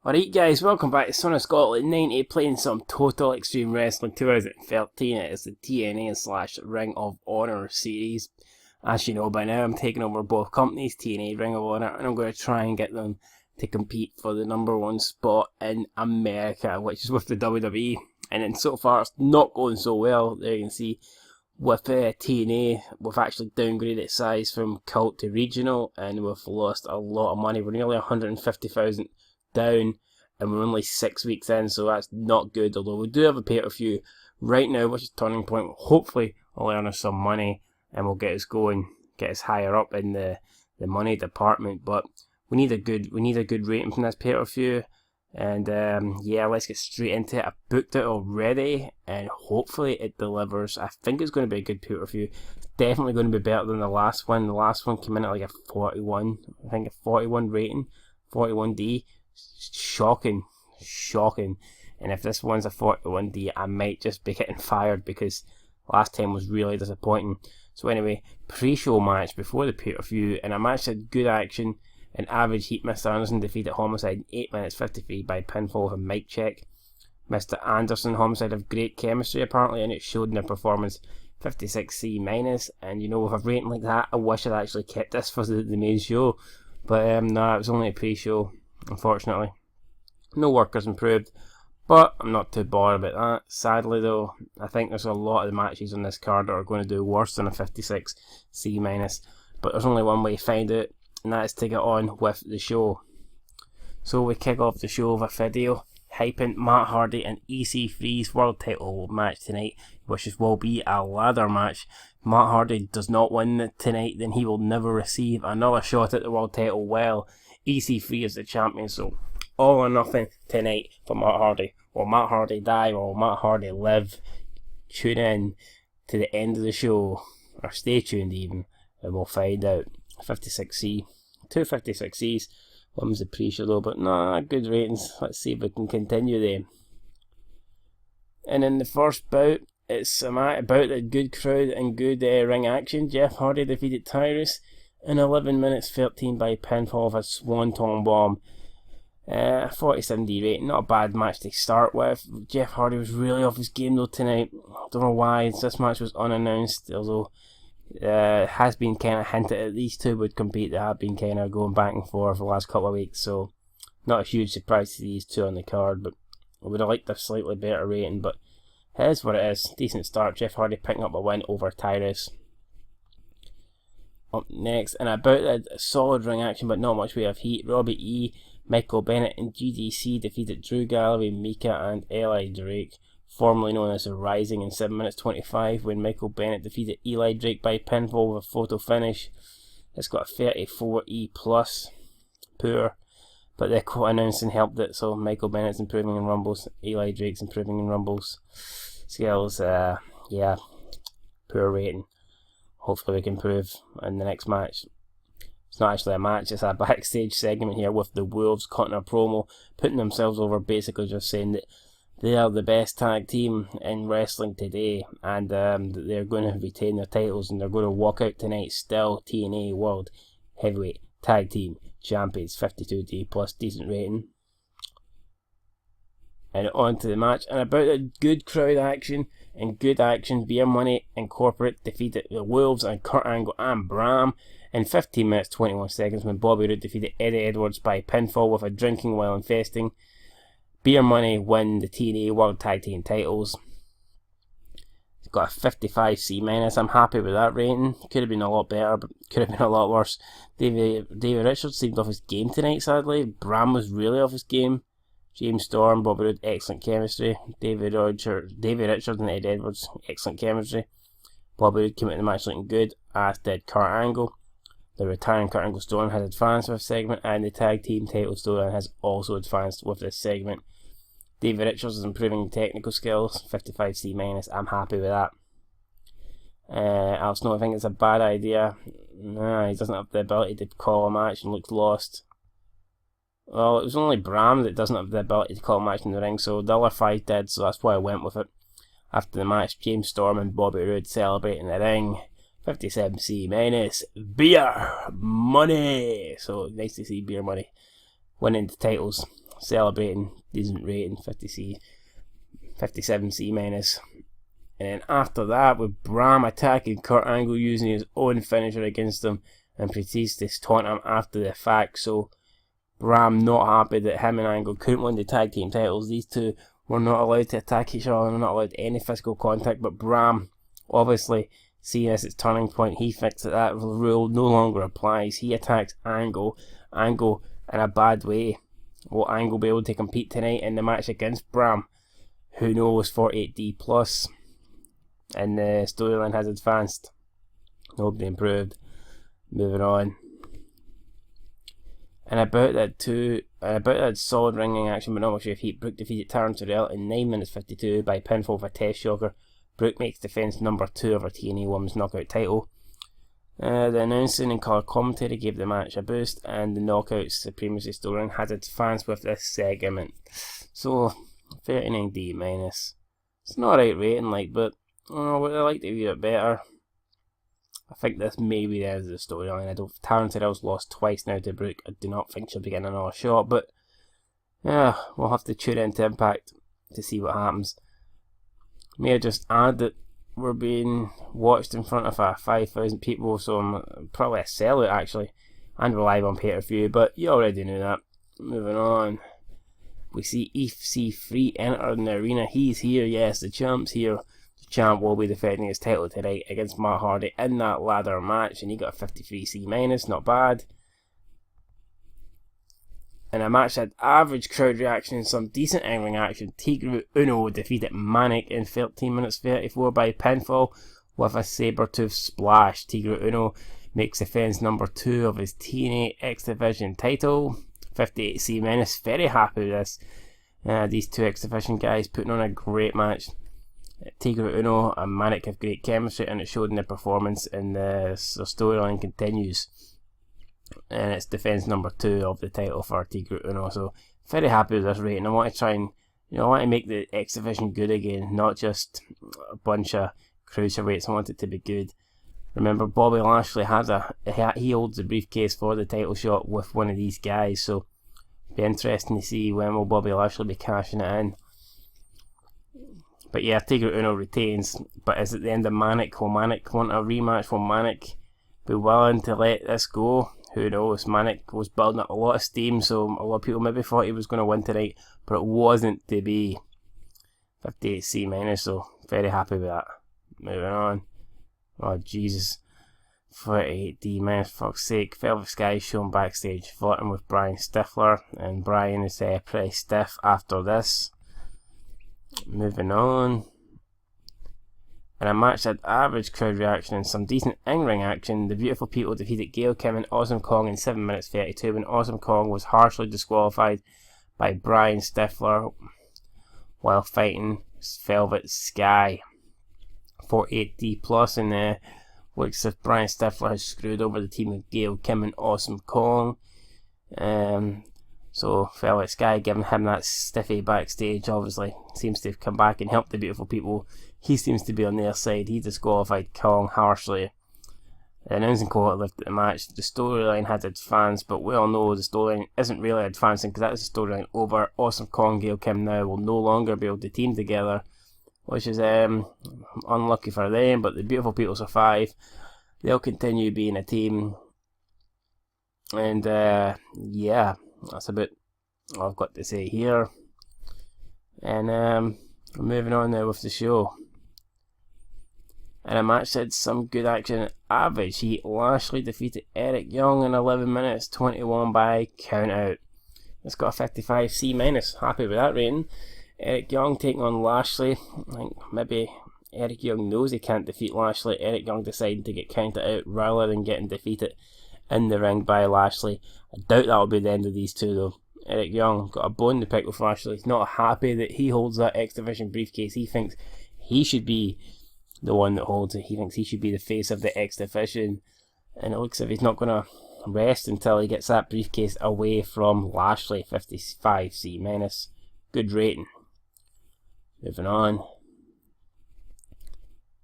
Alright guys, welcome back to Son of Scotland 90, playing some Total Extreme Wrestling 2013. It is the TNA slash Ring of Honor series. As you know by now, I'm taking over both companies, TNA, Ring of Honor, and I'm going to try and get them to compete for the #1 spot in America, which is with the WWE. And then so far it's not going so well. There you can see with TNA, we've actually downgraded size from cult to regional, and we've lost a lot of money. We're nearly 150,000 down, and we're only 6 weeks in, so that's not good. Although we do have a pay-per-view right now, which is Turning Point. Hopefully will earn us some money and will get us going, get us higher up in the money department. But we need a good rating from this pay-per-view. And yeah, let's get straight into it. I booked it already, and hopefully it delivers. I think it's going to be a good pay-per-view. It's definitely going to be better than the last one. The last one came in at like a 41, I think a 41 rating, 41D. Shocking. And if this one's a 41D, I might just be getting fired because last time was really disappointing. So anyway, pre-show match before the pay-per-view, and a match had good action. An average heat. Mr. Anderson defeated Homicide in 8 minutes 53 by pinfall with a mic check. Mr. Anderson, Homicide have great chemistry apparently, and it showed in their performance. 56C-, and you know, with a rating like that, I wish I'd actually kept this for the main show. But no, it was only a pre-show, unfortunately. No workers improved, but I'm not too bothered about that. Sadly though, I think there's a lot of the matches on this card that are going to do worse than a 56C-, but there's only one way to find it, and that is to get on with the show. So we kick off the show with a video hyping Matt Hardy and EC3's world title match tonight, which will be a ladder match. Matt Hardy does not win tonight, then he will never receive another shot at the world title. Well, EC3 is the champion, so all or nothing tonight for Matt Hardy. Will Matt Hardy die, or will Matt Hardy live? Tune in to the end of the show, or stay tuned even, and we'll find out. 56C, two 56Cs. One's the pre-show though, but nah, good ratings. Let's see if we can continue them. And in the first bout, it's about the good crowd and good ring action. Jeff Hardy defeated Tyrus in 11 minutes 13 by pinfall of a Swanton Bomb. 47D rating, not a bad match to start with. Jeff Hardy was really off his game though tonight. Don't know why. This match was unannounced, although has been kind of hinted at these two would compete. They have been kind of going back and forth for the last couple of weeks, so not a huge surprise to these two on the card, but I would have liked a slightly better rating, but it is what it is. Decent start. Jeff Hardy picking up a win over Tyrus. Up next, and about a solid ring action but not much way of heat, Robbie E, Michael Bennett and GDC defeated Drew Galloway, Mika and Eli Drake, formerly known as the Rising, in 7 minutes 25, when Michael Bennett defeated Eli Drake by pinfall with a photo finish. It's got a 34E+, poor, but the announcing helped it, so Michael Bennett's improving in Rumbles, Eli Drake's improving in Rumbles. Skills, yeah, poor rating. Hopefully we can improve in the next match. It's not actually a match, it's a backstage segment here with the Wolves cutting a promo, putting themselves over, basically just saying that they are the best tag team in wrestling today, and that they're going to retain their titles, and they're going to walk out tonight still TNA World Heavyweight Tag Team Champions. 52D plus, decent rating. And on to the match, and about a good crowd action and good action. Beer Money Incorporate defeated the Wolves and Kurt Angle and Bram in 15 minutes 21 seconds when Bobby Roode defeated Eddie Edwards by pinfall with a drinking while infesting. Beer Money win the TNA World Tag Team titles. It's got a 55C-. I'm happy with that rating. Could have been a lot better, but could have been a lot worse. David Richards seemed off his game tonight, sadly. Bram was really off his game. James Storm, Bobby Roode, excellent chemistry. David Richards and Ed Edwards, excellent chemistry. Bobby Roode came out of the match looking good, as did Kurt Angle. The retiring Kurt Angle storyline has advanced with this segment, and the tag team title storyline has also advanced with this segment. David Richards is improving technical skills, 55C-. I'm happy with that. Al Snow, I think it's a bad idea. Nah, he doesn't have the ability to call a match and looks lost. Well, it was only Bram that doesn't have the ability to call a match in the ring, so the other 5 did, so that's why I went with it. After the match, James Storm and Bobby Roode celebrating the ring. 57C-. Beer Money! So nice to see Beer Money winning the titles. celebrating, decent rating, 50C, 57C minus. And then after that, with Bram attacking Kurt Angle using his own finisher against him, and Bautista's taunting him after the fact. So Bram not happy that him and Angle couldn't win the tag team titles. These two were not allowed to attack each other, and not allowed any physical contact. But Bram, obviously seeing this its turning point, he thinks that rule no longer applies. He attacks Angle in a bad way. Will Angle be able to compete tonight in the match against Bram? Who knows? 48D plus. And the storyline has advanced. Nobody improved. Moving on. And about that solid ringing action but not much of heat, Brooke defeated Taryn Terrell in 9 minutes 52 by pinfall for a test shocker. Brooke makes defence number 2 of her TNA Women's Knockout title. The announcing and colour commentary gave the match a boost, and the Knockouts Supremacy storyline has advanced with this segment. So 39D minus. It's not a right rating, but I would have liked it a wee bit better. I think this may be the end of the storyline. Taryn Terrell's lost twice now to Brooke. I do not think she'll be getting another shot, but yeah, we'll have to tune into Impact to see what happens. May I just add that we're being watched in front of 5,000 people, so I'm probably a sellout actually, and we're live on pay-per-view, but you already knew that. Moving on, we see EC3 enter the arena. He's here, yes, the champ's here. The champ will be defending his title tonight against Matt Hardy in that ladder match, and he got a 53C minus, not bad. In a match that had average crowd reaction and some decent in-ring action, Tigre Uno defeated Manic in 13 minutes 34 by pinfall with a saber-tooth splash. Tigre Uno makes defense number 2 of his TNA X Division title. 58C minus, very happy with this. These two X Division guys putting on a great match. Tigre Uno and Manic have great chemistry, and it showed in their performance, and the storyline continues. And it's defense number 2 of the title for Tigre Uno, so very happy with this rating. I want to try and, I want to make the X Division good again, not just a bunch of cruiserweights. I want it to be good. Remember, Bobby Lashley he holds the briefcase for the title shot with one of these guys, so it'll be interesting to see when will Bobby Lashley be cashing it in. But yeah, Tigre Uno retains, but is it the end of Manic? Will Manic want a rematch? Will Manic be willing to let this go? Who knows? Manic was building up a lot of steam, so a lot of people maybe thought he was going to win tonight, but it wasn't to be. 58C minus, so very happy with that. Moving on. Oh Jesus. 48D minus, for fuck's sake. Velvet Sky shown backstage flirting with Brian Stifler, and Brian is pretty stiff after this. Moving on. In a match that had average crowd reaction and some decent in-ring action, the Beautiful People defeated Gail Kim and Awesome Kong in 7 minutes 32 when Awesome Kong was harshly disqualified by Brian Stifler while fighting Velvet Sky. 48D plus in there. Looks as if Brian Stifler has screwed over the team of Gail Kim and Awesome Kong. So Velvet Sky giving him that stiffy backstage, obviously seems to have come back and helped the Beautiful People. He seems to be on their side. He disqualified Kong harshly. The announcing court left at the match. The storyline had advanced, but we all know the storyline isn't really advancing because that is the storyline over. Awesome Kong and Gail Kim now will no longer be able to team together, which is unlucky for them, but the Beautiful People survive. They'll continue being a team. And yeah, that's about all I've got to say here. And moving on now with the show. In a match that had some good action at average heat, Lashley defeated Eric Young in 11 minutes 21 by count out. It's got a 55C minus. Happy with that rating. Eric Young taking on Lashley. I think maybe Eric Young knows he can't defeat Lashley. Eric Young deciding to get counted out rather than getting defeated in the ring by Lashley. I doubt that'll be the end of these two though. Eric Young got a bone to pick with Lashley. He's not happy that he holds that X Division briefcase. He thinks he should be the one that holds it. He thinks he should be the face of the X Division. And it looks as if he's not going to rest until he gets that briefcase away from Lashley. 55C minus. Good rating. Moving on.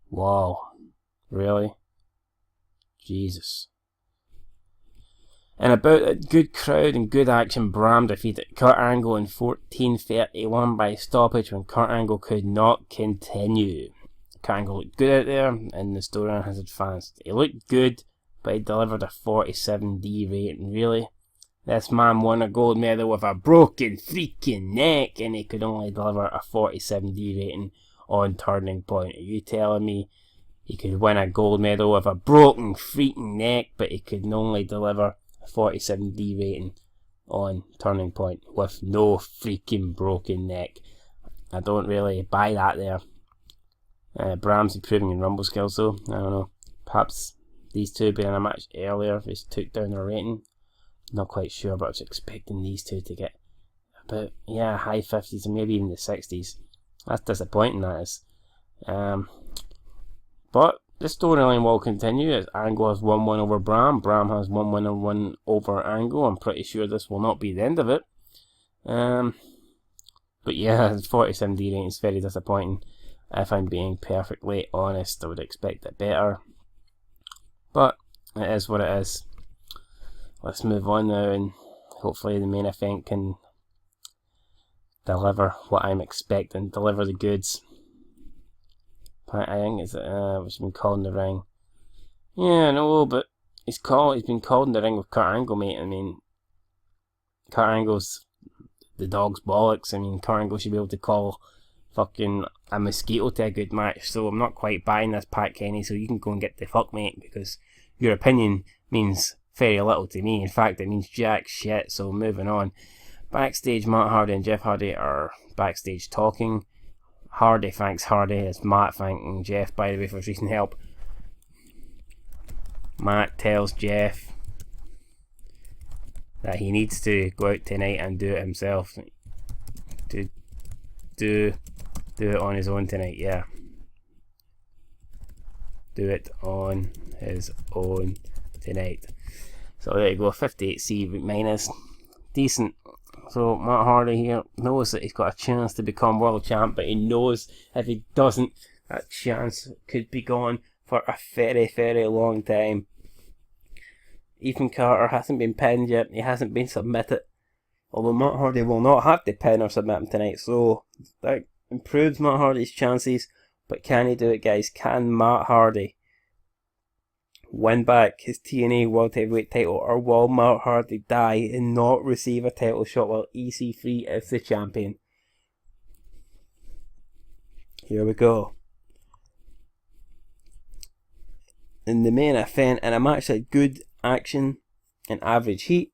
Wow. Really? Jesus. And about a good crowd and good action, Bram defeated Kurt Angle in 14:31 by stoppage when Kurt Angle could not continue. Kurt Angle looked good out there, and the storyline has advanced. He looked good, but he delivered a 47D rating, really. This man won a gold medal with a broken freaking neck, and he could only deliver a 47D rating on Turning Point. Are you telling me he could win a gold medal with a broken freaking neck, but he could only deliver 47D rating on Turning Point with no freaking broken neck? I don't really buy that there. Bram's improving in Rumble skills though. I don't know. Perhaps these two being in a match earlier just took down their rating. Not quite sure, but I was expecting these two to get about, high 50s and maybe even the 60s. That's disappointing, that is. But the storyline will continue as Angle has 1-1 over Bram. Bram has 1-1 over Angle. I'm pretty sure this will not be the end of it. But yeah, 47D rating is very disappointing. If I'm being perfectly honest, I would expect it better. But it is what it is. Let's move on now, and hopefully the main event can deliver what I'm expecting. Deliver the goods. I think it's what's been called in the ring. Yeah, no, but he's been called in the ring with Kurt Angle, mate. I mean, Kurt Angle's the dog's bollocks. I mean, Kurt Angle should be able to call fucking a mosquito to a good match. So I'm not quite buying this, Pat Kenny. So you can go and get the fuck, mate, because your opinion means very little to me. In fact, it means jack shit. So moving on. Backstage, Matt Hardy and Jeff Hardy are backstage talking. Hardy thanks Hardy as Matt thanking Jeff, by the way, for his recent help. Matt tells Jeff that he needs to go out tonight and do it himself. To do it on his own tonight, yeah. Do it on his own tonight. So there you go, 58C minus. Decent. So Matt Hardy here knows that he's got a chance to become world champ, but he knows if he doesn't, that chance could be gone for a very, very long time. Ethan Carter hasn't been pinned yet, he hasn't been submitted, although Matt Hardy will not have to pin or submit him tonight, so that improves Matt Hardy's chances. But can he do it, guys? Can Matt Hardy win back his TNA World Heavyweight title, or will Matt Hardy die and not receive a title shot while EC3 is the champion? Here we go. In the main event, in a match that good action and average heat,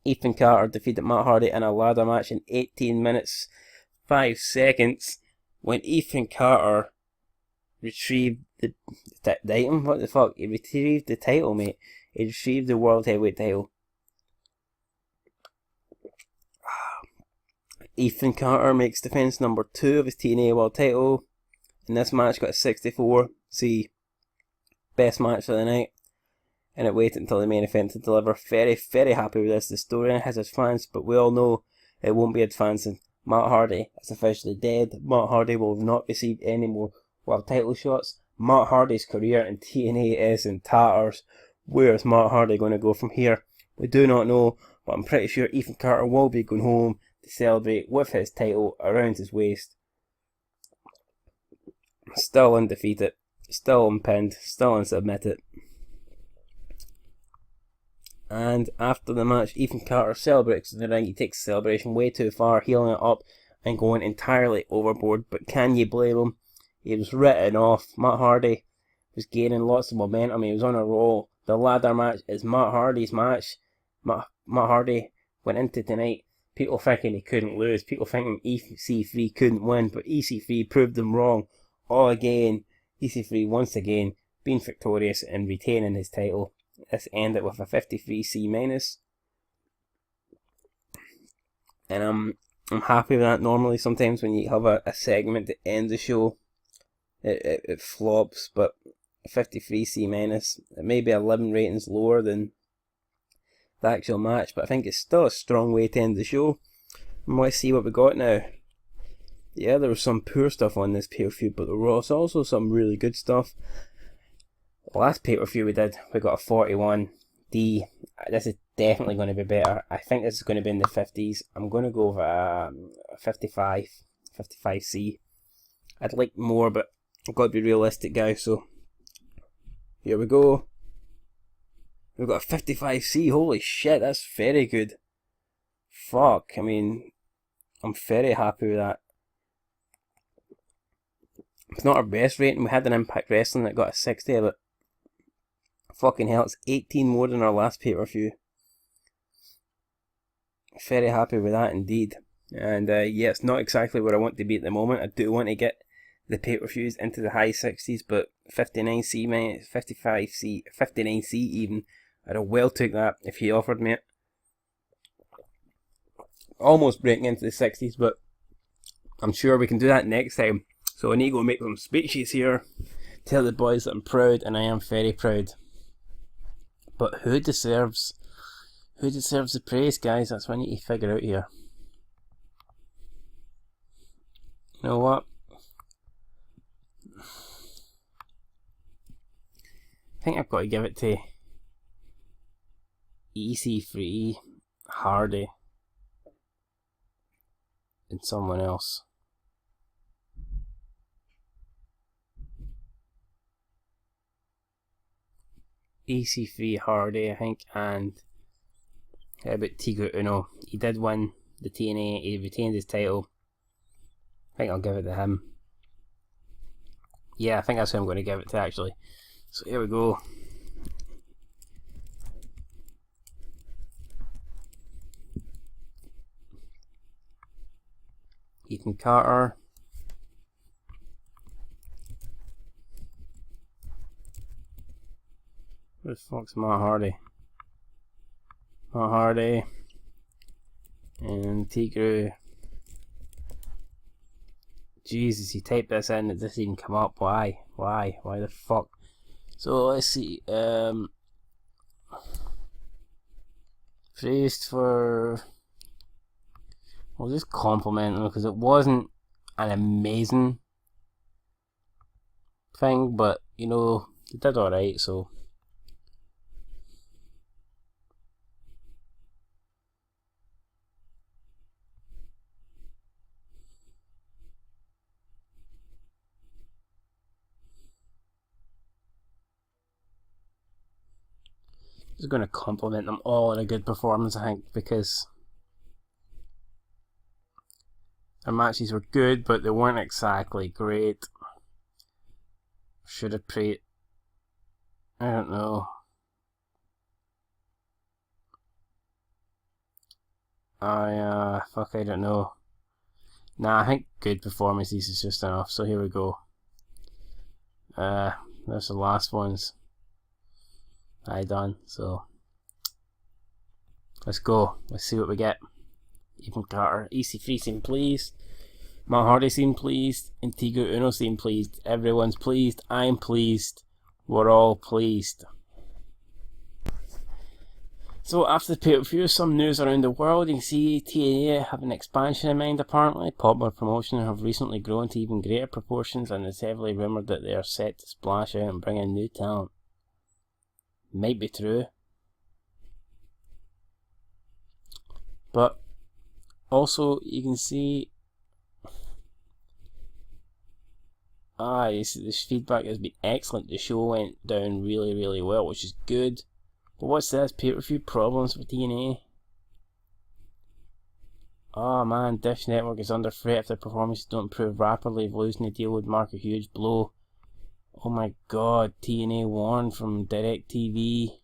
Ethan Carter defeated Matt Hardy in a ladder match in 18 minutes 5 seconds when Ethan Carter retrieved the item. What the fuck? He retrieved the title, mate. He retrieved the World Heavyweight title. Ethan Carter makes defense number 2 of his TNA World title. And this match got a 64. See, best match of the night. And it waited until the main event to deliver. Very, very happy with this. The story has advanced, but we all know it won't be advancing. Matt Hardy is officially dead. Matt Hardy will not receive any more world title shots. Matt Hardy's career in TNA is in tatters. Where is Matt Hardy going to go from here? We do not know, but I'm pretty sure Ethan Carter will be going home to celebrate with his title around his waist. Still undefeated, still unpinned, still unsubmitted. And after the match, Ethan Carter celebrates in the ring. He takes the celebration way too far, healing it up and going entirely overboard. But can you blame him? He was written off. Matt Hardy was gaining lots of momentum. He was on a roll. The ladder match is Matt Hardy's match. Matt Hardy went into tonight, people thinking he couldn't lose. People thinking EC3 couldn't win. But EC3 proved them wrong. All again. EC3 once again being victorious and retaining his title. This ended with a 53C minus. And I'm happy with that. Normally sometimes when you have a segment to end the show, it flops, but 53C minus. It may be 11 ratings lower than the actual match, but I think it's still a strong way to end the show. And let's see what we got now. Yeah, there was some poor stuff on this pay-per-view, but there was also some really good stuff. The last pay-per-view we did, we got a 41 D. This is definitely going to be better. I think this is going to be in the 50s. I'm going to go with a 55C. I'd like more, but I've got to be realistic, guys. So here we go. We've got a 55C. Holy shit, that's very good. Fuck, I mean, I'm very happy with that. It's not our best rating. We had an Impact Wrestling that got a 60, but fucking hell, it's 18 more than our last pay-per-view. Very happy with that indeed. And yeah, it's not exactly where I want to be at the moment. I do want to get the pay-per-views into the high 60s, but 59C, mate, 55C, 59C even, I'd have well took that if he offered me it. Almost breaking into the 60s, but I'm sure we can do that next time. So I need to go make some speeches here, tell the boys that I'm proud, and I am very proud. But who deserves the praise, guys? That's what I need to figure out here. You know what? I think I've got to give it to EC3, Hardy, and someone else. EC3, Hardy, I think, and how about TEW? He did win the TNA, he retained his title. I think I'll give it to him. Yeah, I think that's who I'm going to give it to, actually. So here we go. Ethan Carter. Where the fuck's Matt Hardy? Matt Hardy. And TEW. Jesus, he typed this in, it doesn't even come up. Why? Why the fuck? So let's see. Praised for. We'll just compliment him because it wasn't an amazing thing, but you know, he did alright, so. Just going to compliment them all on a good performance, I think, because their matches were good, but they weren't exactly great. Should have prayed. I don't know. I don't know. Nah, I think good performances is just enough, so here we go. There's the last ones I done, so let's go. Let's see what we get. Ethan Carter, EC3 seemed pleased, Matt Hardy seemed pleased, and TEW seemed pleased. Everyone's pleased, I'm pleased, we're all pleased. So after the pay-per-view, some news around the world. You can see TNA have an expansion in mind apparently. Popular Promotion have recently grown to even greater proportions, and it's heavily rumoured that they are set to splash out and bring in new talent. Might be true. But also you can see this feedback has been excellent. The show went down really well, which is good. But what's this? Pay-per-view problems for TNA? Oh man, Dish Network is under threat if their performances don't improve rapidly. Losing the deal would mark a huge blow. Oh my god, TNA warned from DirecTV.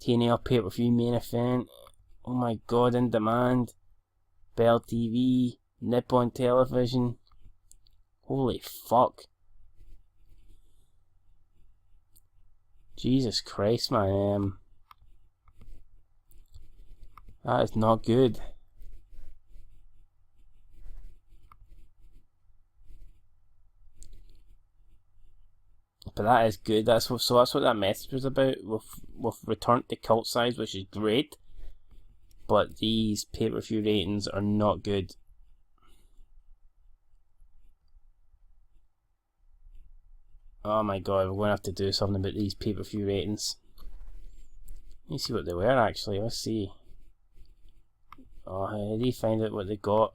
TNA pay-per-view main event. Oh my god, in demand. Bell TV. Nippon Television. Holy fuck. Jesus Christ, man. That is not good. But that is good. That's what that message was about with return to cult size, which is great. But these pay-per-view ratings are not good. Oh my god, we're going to have to do something about these pay-per-view ratings. Let's see what they were actually. Let's see. Oh, how do you find out what they got?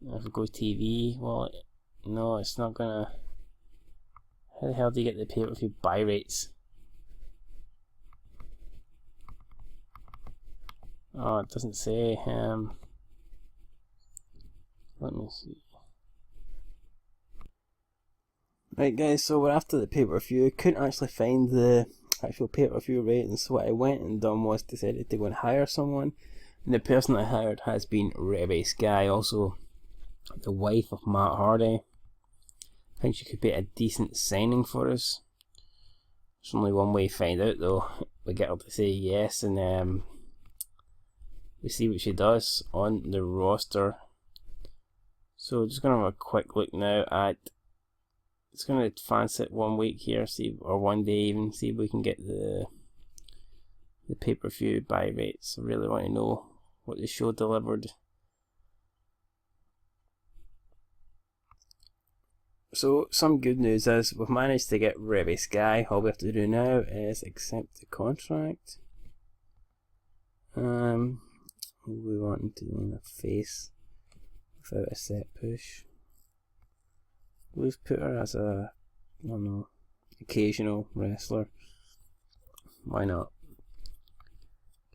If we go TV, well, no, it's not gonna. How the hell do you get the pay-per-view buy rates? Oh, it doesn't say. Let me see. Right, guys, so we're after the pay-per-view. Couldn't actually find the actual pay-per-view ratings, so what I went and done was decided to go and hire someone. And the person I hired has been Rebbe Sky, also the wife of Matt Hardy. I think she could be a decent signing for us. There's only one way to find out though. We get her to say yes, and we see what she does on the roster. So just gonna have a quick look now at. It's gonna advance it 1 week here, see, or 1 day even, see if we can get the pay-per-view buy rates. I really want to know what the show delivered. So some good news is we've managed to get Rebbe Sky. All we have to do now is accept the contract. We want to do a face without a set push. We've put her as a, I don't know, occasional wrestler. Why not?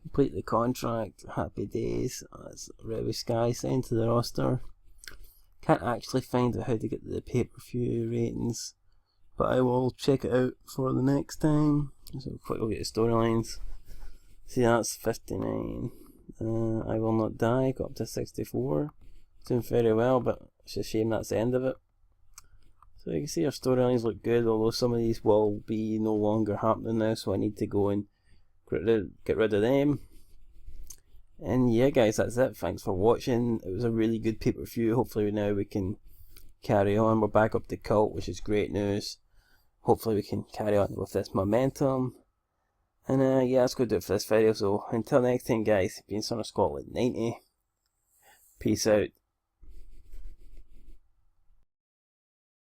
Complete the contract. Happy days. That's Rebbe Sky signed to the roster. Can't actually find out how to get the pay-per-view ratings, but I will check it out for the next time. So quick look at the storylines. See, that's 59. I Will Not Die got up to 64. Doing very well, but it's a shame that's the end of it. So you can see our storylines look good, although some of these will be no longer happening now, so I need to go and get rid of them. And yeah, guys, that's it. Thanks for watching. It was a really good pay-per-view. Hopefully now we can carry on. We're back up to Cult, which is great news. Hopefully we can carry on with this momentum. And yeah, that's going to do it for this video. So until next time, guys, been Son of Scotland 90. Peace out.